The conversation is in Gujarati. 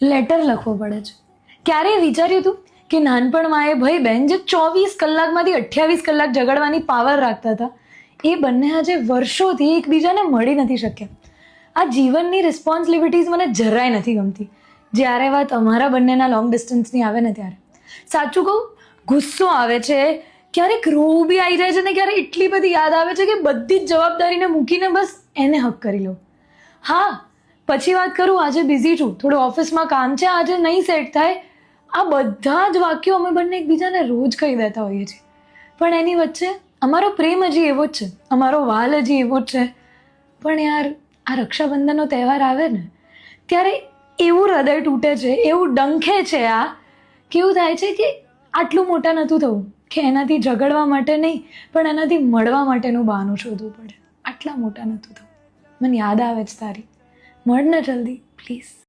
લેટર લખવો પડે છે. ક્યારેય વિચાર્યું તું કે નાનપણમાં એ ભાઈ બહેન જે 24 કલાકમાંથી 28 કલાક ઝઘડવાની પાવર રાખતા હતા, એ બંને આજે વર્ષોથી એકબીજાને મળી નથી શક્યા. આ જીવનની રિસ્પોન્સિબિલિટીઝ મને જરાય નથી ગમતી. જ્યારે વાત અમારા બંનેના લોંગ ડિસ્ટન્સની આવે ને ત્યારે સાચું કહું, ગુસ્સો આવે છે, ક્યારેક રોવું બી આવી જાય છે ને ક્યારેક એટલી બધી યાદ આવે છે કે બધી જ જવાબદારીને મૂકીને બસ એને હક કરી લઉં. હા, પછી વાત કરું, આજે બિઝી છું, થોડું ઓફિસમાં કામ છે, આજે નહીં સેટ થાય, આ બધા જ વાક્યો અમે બંને એકબીજાને રોજ કહી દેતા હોઈએ છીએ. પણ એની વચ્ચે અમારો પ્રેમ હજી એવો જ છે, અમારો વાલ હજી એવો જ છે. પણ યાર, આ રક્ષાબંધનનો તહેવાર આવે ને ત્યારે એવું હૃદય તૂટે છે, એવું ડંખે છે આ, કેવું થાય છે કે આટલું મોટા નહોતું થવું કે એનાથી ઝઘડવા માટે નહીં પણ એનાથી મળવા માટેનું બહાનું શોધવું પડે. આટલા મોટા નહોતું થવું. મને યાદ આવે છે તારી. મળ ને જલ્દી પ્લીઝ.